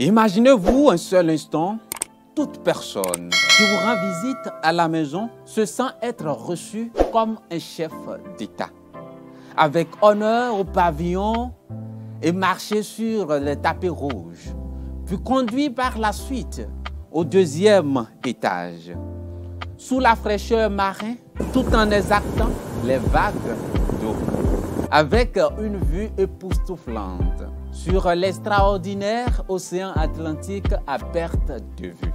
Imaginez-vous un seul instant, toute personne qui vous rend visite à la maison se sent être reçue comme un chef d'État, avec honneur au pavillon et marcher sur les tapis rouges, puis conduit par la suite au deuxième étage, sous la fraîcheur marine, tout en exaltant les vagues d'eau, avec une vue époustouflante sur l'extraordinaire océan Atlantique à perte de vue.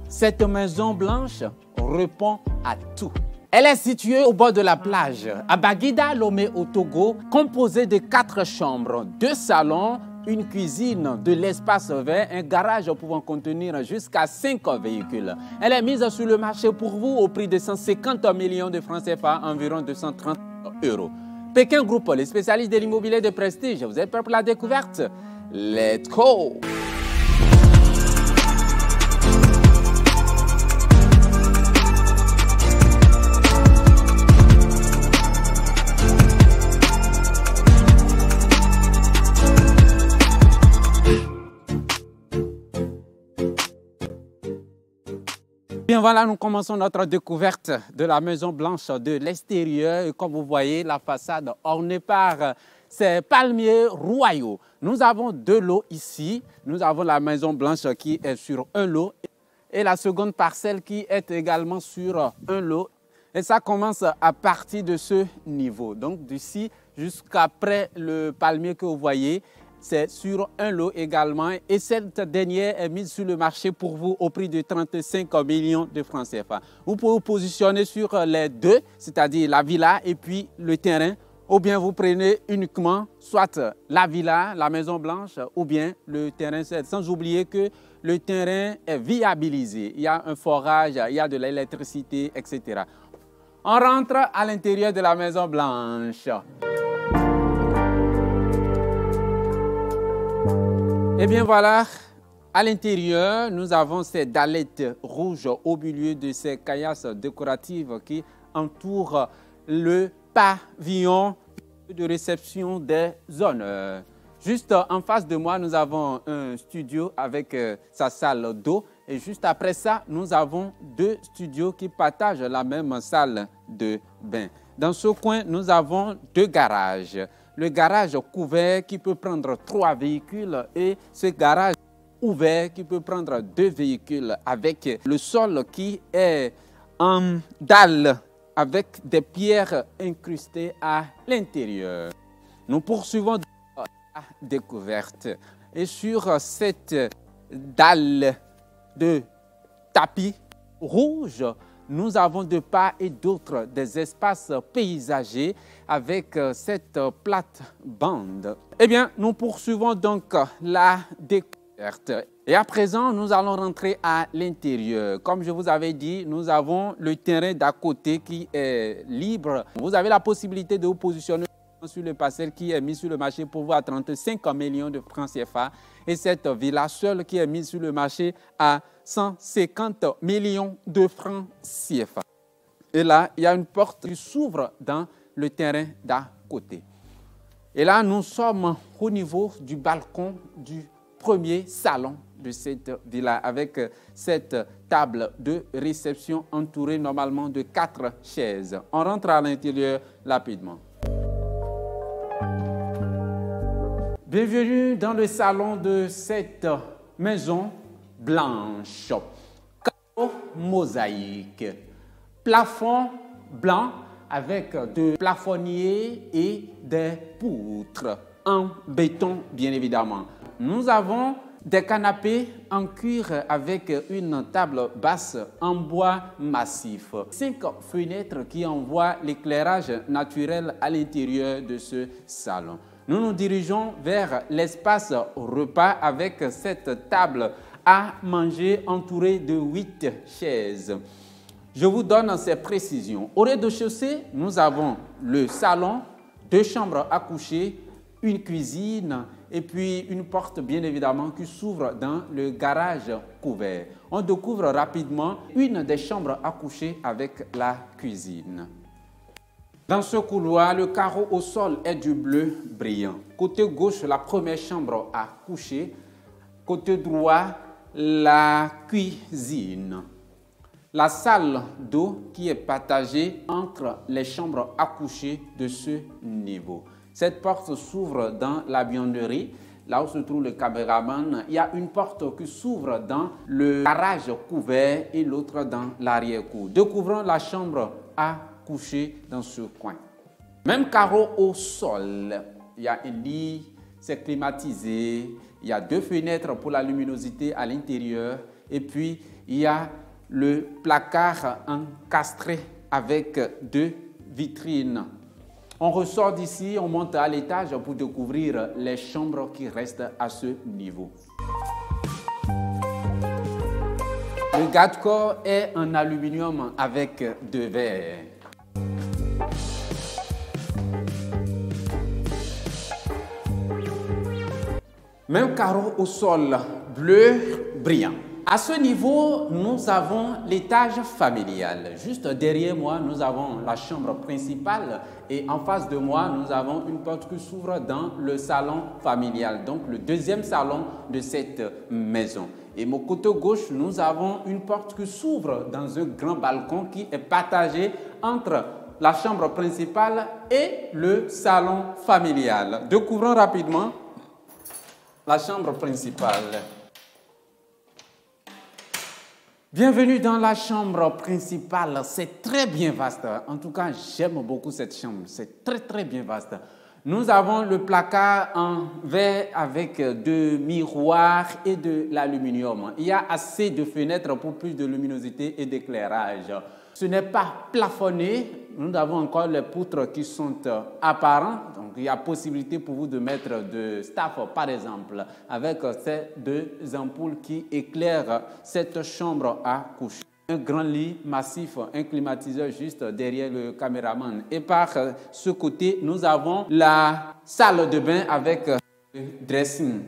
Cette maison blanche répond à tout. Elle est située au bord de la plage, à Baguida, Lomé, au Togo, composée de 4 chambres, 2 salons, une cuisine, de l'espace vert, un garage pouvant contenir jusqu'à 5 véhicules. Elle est mise sur le marché pour vous au prix de 150 millions de francs CFA, environ 230 €. Pékin Group, les spécialistes de l'immobilier de prestige. Vous êtes prêts pour la découverte? Let's go! Bien voilà, nous commençons notre découverte de la Maison Blanche de l'extérieur. Et comme vous voyez, la façade ornée par ces palmiers royaux. Nous avons 2 lots ici. Nous avons la Maison Blanche qui est sur un lot et la seconde parcelle qui est également sur un lot. Et ça commence à partir de ce niveau. Donc d'ici jusqu'après le palmier que vous voyez, c'est sur un lot également et cette dernière est mise sur le marché pour vous au prix de 35 millions de francs CFA. Vous pouvez vous positionner sur les deux, c'est-à-dire la villa et puis le terrain, ou bien vous prenez uniquement soit la villa, la Maison Blanche, ou bien le terrain, sans oublier que le terrain est viabilisé. Il y a un forage, il y a de l'électricité, etc. On rentre à l'intérieur de la Maison Blanche. Et bien voilà, à l'intérieur, nous avons ces dallettes rouges au milieu de ces caillasses décoratives qui entourent le pavillon de réception des honneurs. Juste en face de moi, nous avons un studio avec sa salle d'eau. Et juste après ça, nous avons 2 studios qui partagent la même salle de bain. Dans ce coin, nous avons 2 garages. Le garage couvert qui peut prendre 3 véhicules et ce garage ouvert qui peut prendre 2 véhicules avec le sol qui est en dalle avec des pierres incrustées à l'intérieur. Nous poursuivons la découverte et sur cette dalle de tapis rouge, nous avons de part et d'autre des espaces paysagers avec cette plate-bande. Eh bien, nous poursuivons donc la découverte. Et à présent, nous allons rentrer à l'intérieur. Comme je vous avais dit, nous avons le terrain d'à côté qui est libre. Vous avez la possibilité de vous positionner sur le parcelle qui est mis sur le marché pour vous à 35 millions de francs CFA. Et cette villa seule qui est mise sur le marché à 150 millions de francs CFA. Et là, il y a une porte qui s'ouvre dans le terrain d'à côté. Et là, nous sommes au niveau du balcon du premier salon de cette villa avec cette table de réception entourée normalement de 4 chaises. On rentre à l'intérieur rapidement. Bienvenue dans le salon de cette maison blanche. Carreaux mosaïque, plafond blanc avec de plafonniers et des poutres en béton bien évidemment. Nous avons des canapés en cuir avec une table basse en bois massif. 5 fenêtres qui envoient l'éclairage naturel à l'intérieur de ce salon. Nous nous dirigeons vers l'espace repas avec cette table à manger entourée de 8 chaises. Je vous donne ces précisions. Au rez-de-chaussée, nous avons le salon, 2 chambres à coucher, une cuisine et puis une porte bien évidemment qui s'ouvre dans le garage couvert. On découvre rapidement une des chambres à coucher avec la cuisine. Dans ce couloir, le carreau au sol est du bleu brillant. Côté gauche, la première chambre à coucher Côté droit, la cuisine. La salle d'eau qui est partagée entre les chambres à coucher de ce niveau. Cette porte s'ouvre dans la buanderie, là où se trouve le caméraman. Il y a une porte qui s'ouvre dans le garage couvert et l'autre dans l'arrière-cour. Découvrons la chambre à coucher dans ce coin. Même carreau au sol. Il y a un lit, c'est climatisé. Il y a 2 fenêtres pour la luminosité à l'intérieur. Et puis, il y a le placard encastré avec 2 vitrines. On ressort d'ici, on monte à l'étage pour découvrir les chambres qui restent à ce niveau. Le garde-corps est en aluminium avec 2 verres. Même carreau au sol, bleu brillant. À ce niveau, nous avons l'étage familial. Juste derrière moi, nous avons la chambre principale et en face de moi, nous avons une porte qui s'ouvre dans le salon familial, donc le 2e salon de cette maison. Et au côté gauche, nous avons une porte qui s'ouvre dans un grand balcon qui est partagé entre la chambre principale et le salon familial. Découvrons rapidement la chambre principale. Bienvenue dans la chambre principale. C'est très bien vaste. En tout cas, j'aime beaucoup cette chambre. C'est très bien vaste. Nous avons le placard en verre avec 2 miroirs et de l'aluminium. Il y a assez de fenêtres pour plus de luminosité et d'éclairage. Ce n'est pas plafonné. Nous avons encore les poutres qui sont apparentes. Donc, il y a possibilité pour vous de mettre de staff, par exemple, avec ces 2 ampoules qui éclairent cette chambre à coucher. Un grand lit massif, un climatiseur juste derrière le caméraman. Et par ce côté, nous avons la salle de bain avec le dressing.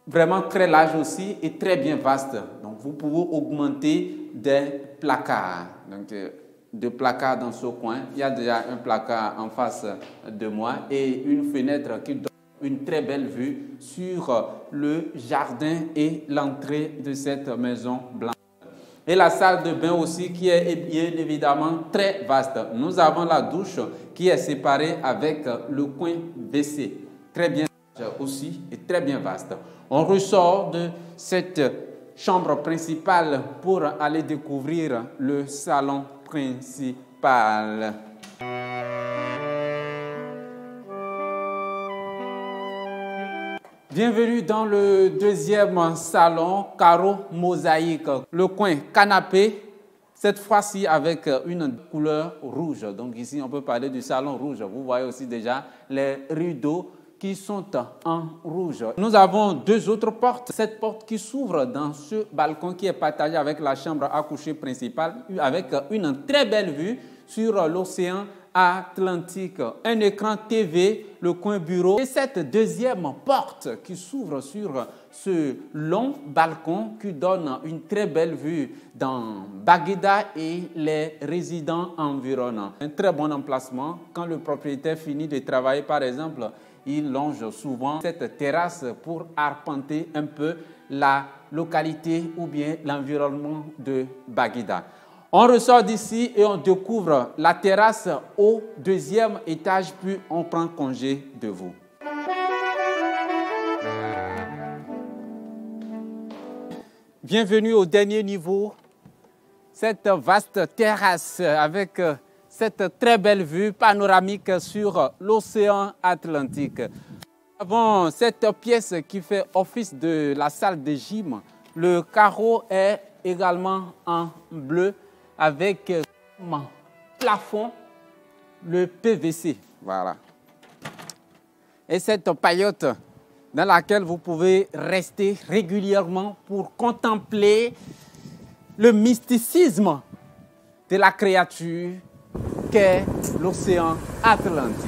Vraiment très large aussi et très bien vaste. Donc, vous pouvez augmenter des placards. Donc, 2 placards dans ce coin. Il y a déjà un placard en face de moi et une fenêtre qui donne une très belle vue sur le jardin et l'entrée de cette maison blanche. Et la salle de bain aussi qui est bien évidemment très vaste. Nous avons la douche qui est séparée avec le coin WC. Très bien aussi et très bien vaste. On ressort de cette chambre principale pour aller découvrir le salon principal. Bienvenue dans le 2e salon, carreau mosaïque. Le coin canapé, cette fois-ci avec une couleur rouge. Donc ici, on peut parler du salon rouge. Vous voyez aussi déjà les rideaux qui sont en rouge. Nous avons 2 autres portes. Cette porte qui s'ouvre dans ce balcon qui est partagé avec la chambre à coucher principale, avec une très belle vue sur l'océan Atlantique. Un écran TV, le coin bureau. Et cette 2e porte qui s'ouvre sur ce long balcon qui donne une très belle vue dans Bagueda et les résidents environnants. Un très bon emplacement. Quand le propriétaire finit de travailler, par exemple, il longe souvent cette terrasse pour arpenter un peu la localité ou bien l'environnement de Bagueda. On ressort d'ici et on découvre la terrasse au 2e étage, puis on prend congé de vous. Bienvenue au dernier niveau, cette vaste terrasse avec cette très belle vue panoramique sur l'océan Atlantique. Nous avons cette pièce qui fait office de la salle de gym. Le carreau est également en bleu avec comme plafond le PVC. Voilà. Et cette paillote dans laquelle vous pouvez rester régulièrement pour contempler le mysticisme de la créature qu'est l'océan Atlantique.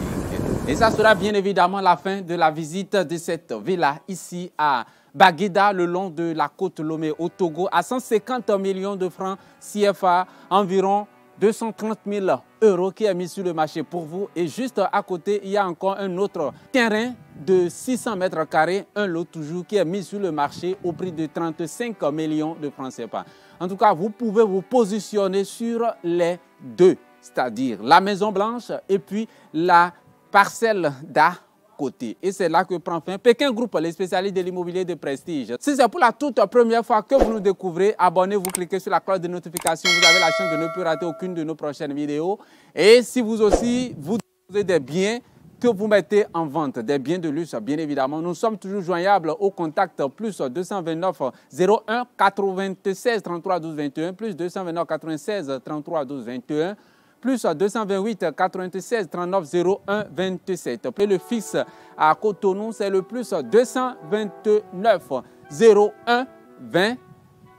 Et ça sera bien évidemment la fin de la visite de cette villa ici à Bagueda, le long de la côte Lomé au Togo, à 150 millions de francs CFA, environ 230 000 € qui est mis sur le marché pour vous. Et juste à côté, il y a encore un autre terrain de 600 mètres carrés, un lot toujours, qui est mis sur le marché au prix de 35 millions de francs CFA. En tout cas, vous pouvez vous positionner sur les deux, c'est-à-dire la Maison Blanche et puis la parcelle d'à côté. Et c'est là que prend fin Pékin Group, les spécialistes de l'immobilier de prestige. Si c'est pour la toute première fois que vous nous découvrez, abonnez-vous, cliquez sur la cloche de notification. Vous avez la chance de ne plus rater aucune de nos prochaines vidéos. Et si vous aussi, vous avez des biens que vous mettez en vente, des biens de luxe, bien évidemment, nous sommes toujours joignables au contact plus 229 01 96 33 12 21, plus 229 96 33 12 21, plus 228 96 39 01 27. Et le fixe à Cotonou, c'est le plus 229 01 20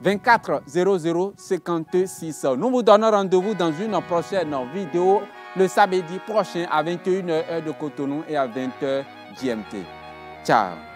24 00 56. Nous vous donnons rendez-vous dans une prochaine vidéo le samedi prochain à 21h de Cotonou et à 20h GMT. Ciao.